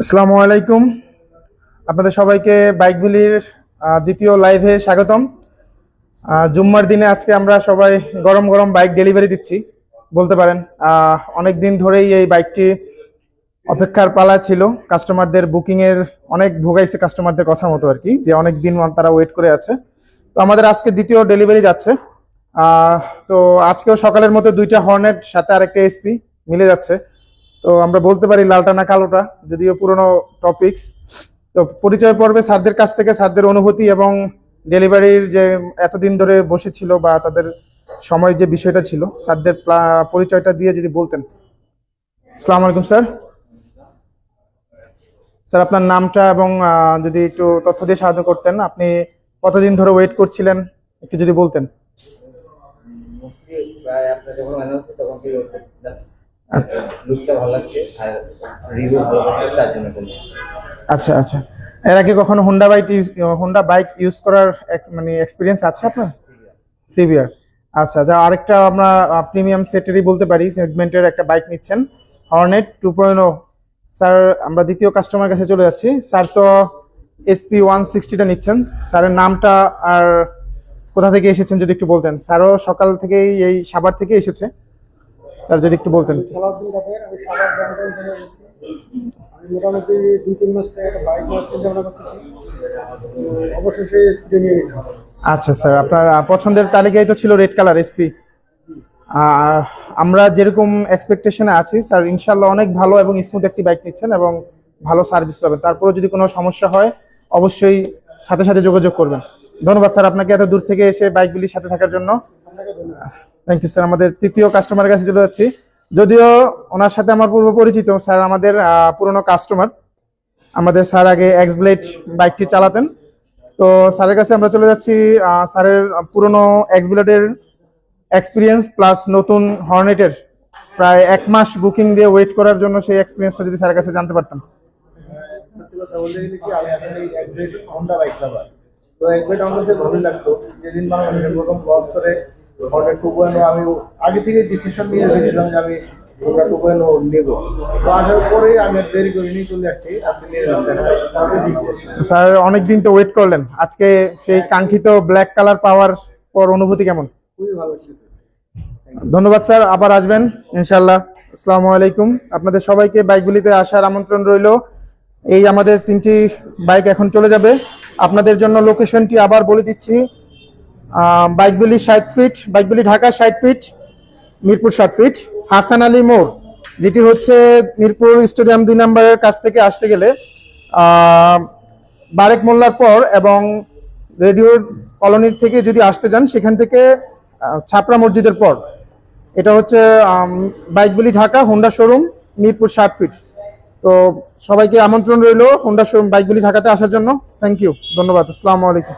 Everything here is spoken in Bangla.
আসসালামু আলাইকুম। আপনাদের সবাইকে বাইকগুলির দ্বিতীয় লাইভে স্বাগতম। জুম্মার দিনে আজকে আমরা সবাই গরম গরম বাইক ডেলিভারি দিচ্ছি বলতে পারেন। অনেক দিন ধরেই এই বাইকটি অপেক্ষার পালা ছিল। কাস্টমারদের বুকিংয়ের অনেক ভোগাইছে, কাস্টমারদের কথা মতো আর কি, যে অনেক দিন তারা ওয়েট করে আছে। তো আমাদের আজকে দ্বিতীয় ডেলিভারি যাচ্ছে। তো আজকেও সকালের মতো দুইটা হর্নেট সাথে আরেকটা এসপি মিলে যাচ্ছে। তো আমরা বলতে পারি লালটা না কালোটা, যদিও পুরনো টপিকস। তো পরিচয় পর্বে স্যারদের কাছ থেকে স্যারদের অনুভূতি এবং ডেলিভারির যে এতদিন ধরে বসেছিল বা তাদের সময় যে বিষয়টা ছিল, স্যারদের পরিচয়টা দিয়ে যদি বলতেন। আসসালামু আলাইকুম স্যার। স্যার আপনার নামটা এবং যদি একটু তথ্য দিয়ে সাহায্য করতেন, আপনি কতদিন ধরে ওয়েট করছিলেন একটু যদি বলতেন। আচ্ছা আচ্ছা, এর আগে কখনো হোন্ডা বাইক ইউজ করার মানে এক্সপিরিয়েন্স আছে আপনার? সিভিয়ার। আচ্ছা আচ্ছা, আরেকটা আমরা প্রিমিয়াম সেটেরই বলতে পারি, সেগমেন্টের একটা বাইক নিচ্ছেন, হর্নেট 2.0। স্যার আমরা দ্বিতীয় কাস্টমার কাছে চলে যাচ্ছি। স্যার তো এসপি 160টা নিচ্ছেন। স্যারের নামটা আর কোথা থেকে এসেছেন যদি একটু বলতেন। স্যারও সকাল থেকেই এই সাভার থেকে এসেছে, স্যার যদি একটু বলতেন। আমি মোটামুটি 2-3 মাস থেকে একটা বাইক নেওয়ার চিন্তা ভাবনা করতেছি, অবশেষে এসপি নিয়ে নিলাম। আচ্ছা স্যার, আপনার পছন্দের তালিকায় তো ছিল রেড কালার এসপি। আমরা যেরকম এক্সপেকটেশনে আছি স্যার, ইনশাল্লাহ অনেক ভালো এবং স্মুথ একটি বাইক নিচ্ছেন এবং ভালো সার্ভিস পাবেন। তারপরে যদি কোনো সমস্যা হয় অবশ্যই সাথে সাথে যোগাযোগ করবেন। ধন্যবাদ স্যার আপনাকে এত দূর থেকে এসে বাইকগুলির সাথে থাকার জন্য। Thank you sir. আমাদের তৃতীয় কাস্টমারের কাছে চলে যাচ্ছি। যদিও ওনার সাথে আমার পূর্ব পরিচিত, স্যার আমাদের পুরনো কাস্টমার। আমাদের স্যার আগে এক্স ব্লেড বাইকটি চালাতেন। তো স্যারের কাছে আমরা চলে যাচ্ছি। স্যারের পুরনো এক্স ব্লেডের এক্সপিরিয়েন্স প্লাস নতুন হর্নেটের প্রায় 1 মাস বুকিং দিয়ে ওয়েট করার জন্য সেই এক্সপিরিয়েন্সটা যদি স্যারের কাছে জানতে পারতাম। সত্যি কথা বলতে গেলে কি, আমি আসলে এই এক ব্লেড হন্ডা বাইক লাভার। তো এক ব্লেড আমার কাছে ভালোই লাগতো। যেদিন বাংলাদেশে প্রথম লঞ্চ করে হন্ডা 2.0, আমি আগে থেকে ডিসিশন নিয়ে রেখেছিলাম যে আমি হন্ডা 2.0 নেব। তো আসার পরে আমি দেরি করে নিয়ে চলে আসছি, আজকে নিয়ে নিলাম। স্যার অনেকদিন তো ওয়েট করলেন, আজকে সেই কাঙ্ক্ষিত ব্ল্যাক কালার পাওয়ার পর অনুভূতি কেমন? খুবই ভালো লাগছে। ধন্যবাদ স্যার, আবার আসবেন ইনশাল্লাহ। আসসালামু আলাইকুম। আপনাদের সবাইকে বাইকগুলিতে আসার আমন্ত্রণ রইল। এই আমাদের 3টি বাইক এখন চলে যাবে। আপনাদের জন্য লোকেশনটি আবার বলে দিচ্ছি। বাইকগুলি 60 ফিট, বাইকগুলি ঢাকা 60 ফিট, মিরপুর 60 ফিট, হাসান আলী মোড়, যেটি হচ্ছে মিরপুর স্টেডিয়াম 2 নম্বরের কাছ থেকে আসতে গেলে বারেক মোল্লার পর এবং রেডিও কলোনির থেকে যদি আসতে যান সেখান থেকে ছাপড়া মসজিদের পর। এটা হচ্ছে বাইকগুলি Dhaka Honda showroom, Mirpur 60 feet. তো সবাইকে আমন্ত্রণ রইল হোন্ডা শোরুম বাইকগুলি ঢাকাতে আসার জন্য। থ্যাংক ইউ, ধন্যবাদ। আসসালামু আলাইকুম।